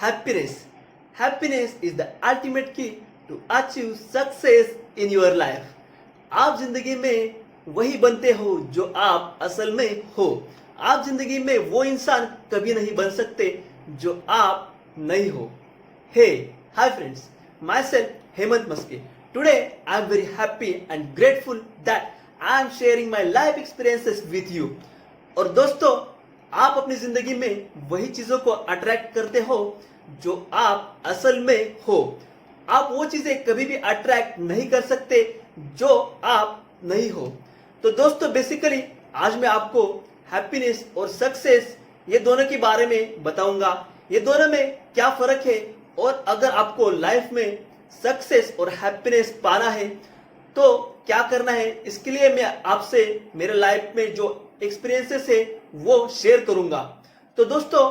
Happiness. Happiness is the ultimate key to achieve success in your life. आप जिंदगी में वही बनते हो जो आप असल में हो. आप जिंदगी में वो इंसान कभी नहीं बन सकते जो आप नहीं हो. Hey, hi friends. Myself Hemant Maske. Today I am very happy and grateful that I am sharing my life experiences with you. और दोस्तों, आप अपनी जिंदगी में वही चीजों को अट्रैक्ट करते हो जो आप असल में हो. आप वो चीजें कभी भी अट्रैक्ट नहीं कर सकते जो आप नहीं हो. तो दोस्तों, बेसिकली आज मैं आपको हैप्पीनेस और सक्सेस ये दोनों के बारे में बताऊंगा. ये दोनों में क्या फर्क है, और अगर आपको लाइफ में सक्सेस और हैप्पीनेस पाना है तो क्या करना है, इसके लिए मैं आपसे मेरे लाइफ में जो एक्सपीरियंसेस है वो शेयर करूंगा. तो दोस्तों,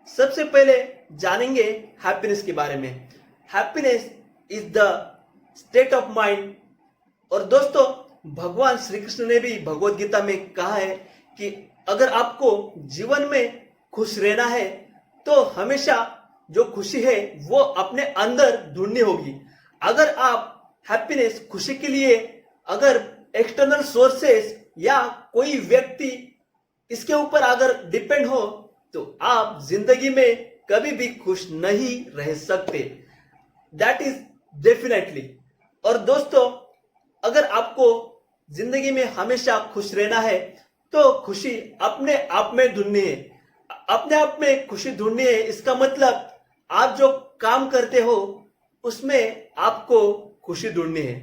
सबसे पहले जानेंगे हैप्पीनेस के बारे में. Happiness is the state of mind. और दोस्तों, भगवान श्री कृष्ण ने भी भगवत गीता में कहा है कि अगर आपको जीवन में खुश रहना है तो हमेशा जो खुशी है वो अपने अंदर ढूंढनी होगी. अगर आप हैप्पीनेस, खुशी के लिए अगर एक्सटर्नल सोर्सेस या कोई व्यक्ति इसके ऊपर अगर डिपेंड हो तो आप जिंदगी में कभी भी खुश नहीं रह सकते. That is definitely. और दोस्तों, अगर आपको जिंदगी में हमेशा खुश रहना है तो खुशी अपने आप में ढूंढनी है. अपने आप में खुशी ढूंढनी है, इसका मतलब आप जो काम करते हो उसमें आपको खुशी ढूंढनी है.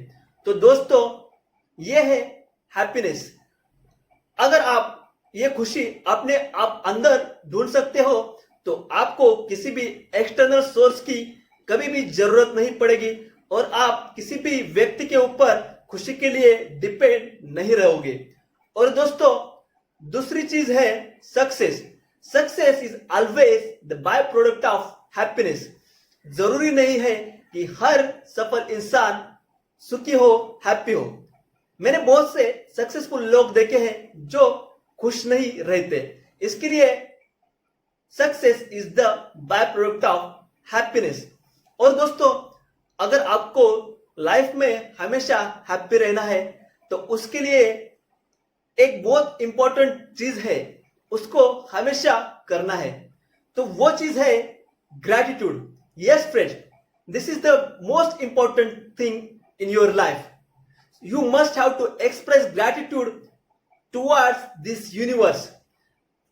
तो दोस्तों, ये है हैप्पीनेस. अगर आप ये खुशी अपने आप अंदर ढूंढ सकते हो तो आपको किसी भी एक्सटर्नल सोर्स की कभी भी जरूरत नहीं पड़ेगी और आप किसी भी व्यक्ति के ऊपर खुशी के लिए डिपेंड नहीं रहोगे. और दोस्तों, दूसरी चीज है success. Success is always the by product of happiness. जरूरी नहीं है कि हर सफल इंसान सुखी हो, हैप्पी हो. मैंने बहुत से सक्सेसफुल लोग देखे हैं जो खुश नहीं रहते. इसके लिए success is the by product of happiness. और दोस्तों, अगर आपको लाइफ में हमेशा हैप्पी रहना है तो उसके लिए एक बहुत इंपॉर्टेंट चीज है, उसको हमेशा करना है. तो वो चीज है gratitude. Yes friends, this is the most important thing in your life. You must have to express gratitude towards this universe.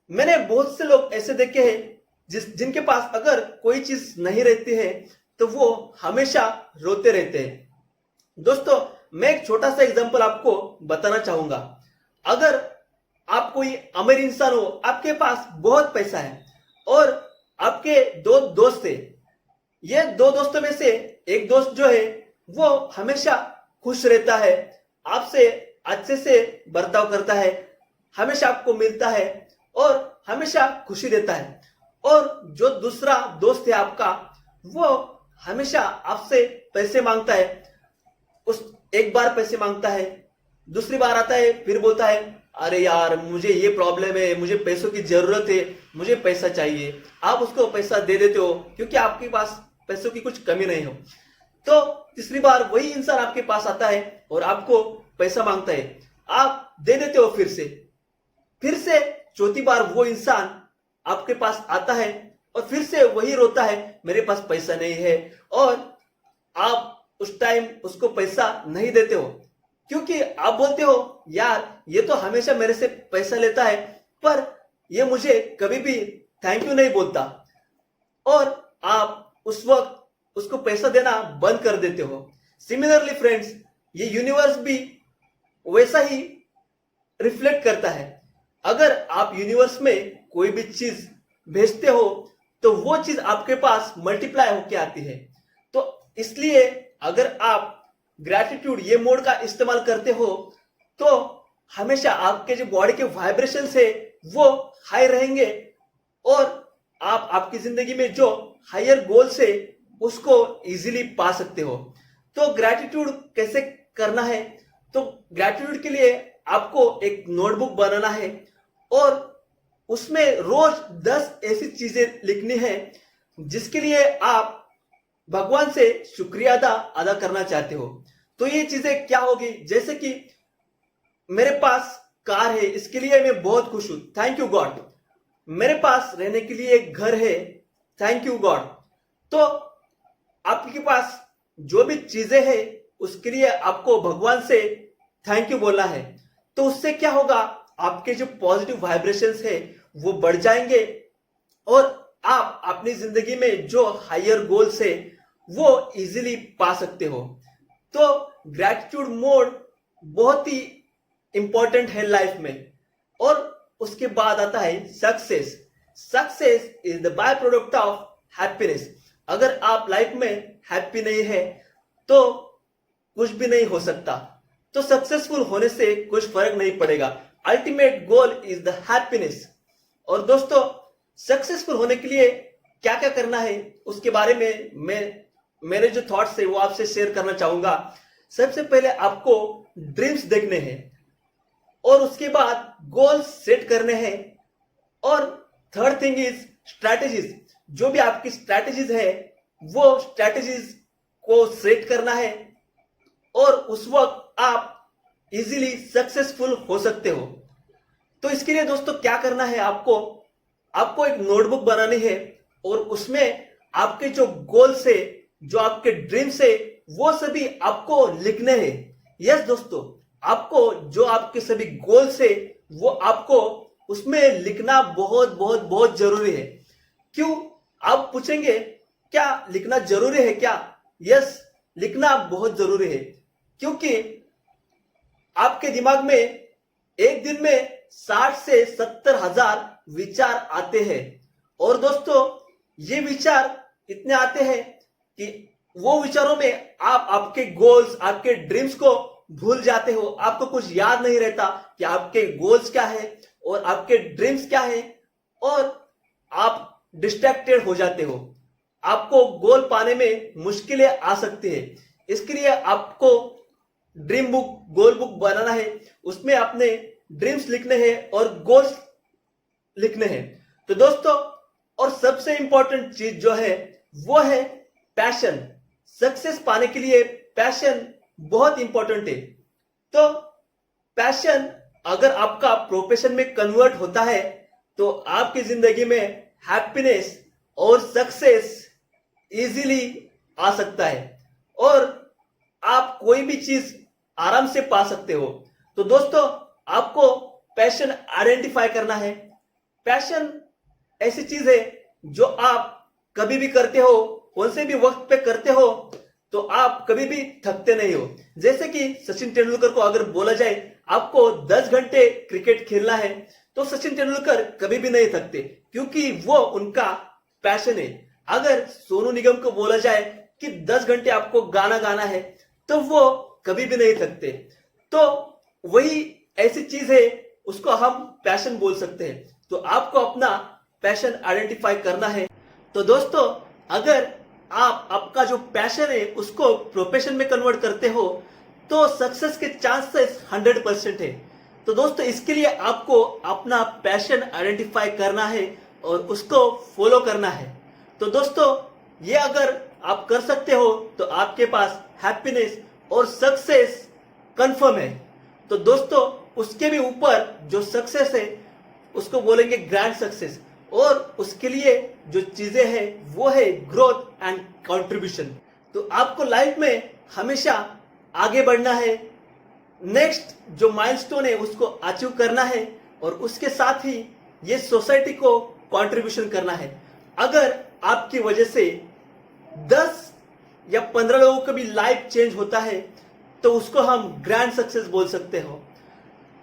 मैंने बहुत से लोग ऐसे देखे हैं जिनके पास अगर कोई चीज नहीं रहती है तो वो हमेशा रोते रहते हैं. दोस्तों, मैं एक छोटा सा एग्जांपल आपको बताना चाहूंगा. अगर आप कोई अमीर इंसान हो, आपके पास बहुत पैसा है और आपके दो दोस्त है. ये दो दोस्तों में से एक दोस्त जो है वो हमेशा खुश रहता है, आपसे अच्छे से बर्ताव करता है, हमेशा आपको मिलता है और हमेशा खुशी देता है. और जो दूसरा दोस्त है आपका, वो हमेशा आपसे पैसे मांगता है. उस एक बार पैसे मांगता है, दूसरी बार आता है, फिर बोलता है अरे यार मुझे ये प्रॉब्लम है, मुझे पैसों की जरूरत है, मुझे पैसा चाहिए. आप उसको पैसा दे देते हो क्योंकि आपके पास पैसों की कुछ कमी नहीं हो. तो तीसरी बार वही इंसान आपके पास आता है और आपको पैसा मांगता है, आप दे देते हो. फिर से चौथी बार वो इंसान आपके पास आता है और फिर से वही रोता है मेरे पास पैसा नहीं है. और आप उस टाइम उसको पैसा नहीं देते हो क्योंकि आप बोलते हो यार ये तो हमेशा मेरे से पैसा लेता है पर ये मुझे कभी भी थैंक यू नहीं बोलता. और आप उस वक्त उसको पैसा देना बंद कर देते हो. सिमिलरली फ्रेंड्स, ये यूनिवर्स भी वैसा ही रिफ्लेक्ट करता है. अगर आप यूनिवर्स में कोई भी चीज भेजते हो तो वो चीज आपके पास मल्टीप्लाई होके आती है. तो इसलिए अगर आप ग्रैटिट्यूड ये मोड का इस्तेमाल करते हो तो हमेशा आपके जो बॉडी के वाइब्रेशंस है वो हाई रहेंगे और आप आपकी जिंदगी में जो हायर गोल्स है उसको इजीली पा सकते हो. तो ग्रैटिट्यूड कैसे करना है? तो ग्रैटिट्यूड के लिए आपको एक नोटबुक बनाना है और उसमें रोज 10 ऐसी चीजें लिखनी है जिसके लिए आप भगवान से शुक्रिया अदा करना चाहते हो। तो ये चीजें क्या होगी, जैसे कि मेरे पास कार है, इसके लिए मैं बहुत खुश हूं, थैंक यू गॉड। मेरे पास रहने के लिए एक घर है, थैंक यू गॉड। तो आपके पास जो भी चीजें हैं उसके लिए आपको भगवान से थैंक यू बोलना है। तो उससे क्या होगा, आपके जो पॉजिटिव वाइब्रेशंस है वो बढ़ जाएंगे और आप अपनी जिंदगी में जो हायर गोल्स है वो इजीली पा सकते हो। तो ग्रैटिट्यूड मोड बहुत ही इंपॉर्टेंट है लाइफ में। और उसके बाद आता है success. Success is the by product of happiness. अगर आप लाइफ में हैप्पी नहीं है तो कुछ भी नहीं हो सकता। तो सक्सेसफुल होने से कुछ फर्क नहीं पड़ेगा। Ultimate goal is the happiness. और दोस्तों, सक्सेसफुल होने के लिए क्या क्या करना है उसके बारे में मेरे जो थॉट्स है वो आपसे शेयर करना चाहूंगा। सबसे पहले आपको ड्रीम्स देखने हैं और उसके बाद गोल्स सेट करने हैं। और थर्ड थिंग इज स्ट्रैटेजीज। जो भी आपकी स्ट्रैटेजीज है वो स्ट्रैटेजीज को सेट करना है और उस वक्त आप इजीली सक्सेसफुल हो सकते हो। तो इसके लिए दोस्तों क्या करना है, आपको एक नोटबुक बनानी है और उसमें आपके जो गोल्स है, जो आपके ड्रीम्स है, वो सभी आपको लिखने हैं। यस दोस्तों, आपको जो आपके सभी गोल्स है वो आपको उसमें लिखना बहुत बहुत बहुत जरूरी है। क्यों, आप पूछेंगे क्या लिखना जरूरी है क्या? यस, लिखना बहुत जरूरी है, क्योंकि आपके दिमाग में एक दिन में 60 से 70 हजार विचार आते हैं। और दोस्तों, ये विचार इतने आते हैं कि वो विचारों में आप आपके गोल्स, आपके ड्रीम्स को भूल जाते हो। आपको कुछ याद नहीं रहता कि आपके गोल्स क्या है और आपके ड्रीम्स क्या है, और आप डिस्ट्रैक्टेड हो जाते हो। आपको गोल पाने में मुश्किलें आ सकती है। इसके लिए आपको ड्रीम बुक, गोल बुक बनाना है। उसमें अपने ड्रीम्स लिखने हैं और गोल्स लिखने हैं। तो दोस्तों, और सबसे इंपॉर्टेंट चीज जो है वो है पैशन। सक्सेस पाने के लिए पैशन बहुत इंपॉर्टेंट है। तो पैशन अगर आपका प्रोफेशन में कन्वर्ट होता है तो आपकी जिंदगी में हैप्पीनेस और सक्सेस इजीली आ सकता है और आप कोई भी चीज आराम से पा सकते हो। तो दोस्तों, आपको पैशन आइडेंटिफाई करना है। पैशन ऐसी चीज है जो आप कभी भी करते हो, कौन से भी वक्त पे करते हो तो आप कभी भी थकते नहीं हो। जैसे कि सचिन तेंदुलकर को अगर बोला जाए आपको 10 घंटे क्रिकेट खेलना है तो सचिन तेंदुलकर कभी भी नहीं थकते, क्योंकि वो उनका पैशन है। अगर सोनू निगम को बोला जाए कि 10 घंटे आपको गाना गाना है तो वो कभी भी नहीं थकते। तो वही ऐसी चीज है, उसको हम पैशन बोल सकते हैं। तो आपको अपना पैशन आइडेंटिफाई करना है। तो दोस्तों, अगर आप आपका जो पैशन है उसको प्रोफेशन में कन्वर्ट करते हो तो सक्सेस के चांसेस 100% है। तो दोस्तों, इसके लिए आपको अपना पैशन आइडेंटिफाई करना है और उसको फॉलो करना है। तो दोस्तों, ये अगर आप कर सकते हो तो आपके पास हैप्पीनेस और सक्सेस कंफर्म है। तो दोस्तों, उसके भी ऊपर जो सक्सेस है उसको बोलेंगे ग्रैंड सक्सेस। और उसके लिए जो चीजें हैं वो है ग्रोथ एंड कंट्रीब्यूशन। तो आपको लाइफ में हमेशा आगे बढ़ना है, नेक्स्ट जो माइलस्टोन है उसको अचीव करना है और उसके साथ ही ये सोसाइटी को कंट्रीब्यूशन करना है। अगर आपकी वजह से 10 या 15 लोगों का भी लाइफ चेंज होता है तो उसको हम ग्रैंड सक्सेस बोल सकते हो।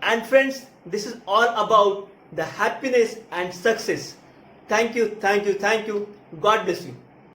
And friends, this is all about the happiness and success. Thank you, thank you, thank you. God bless you.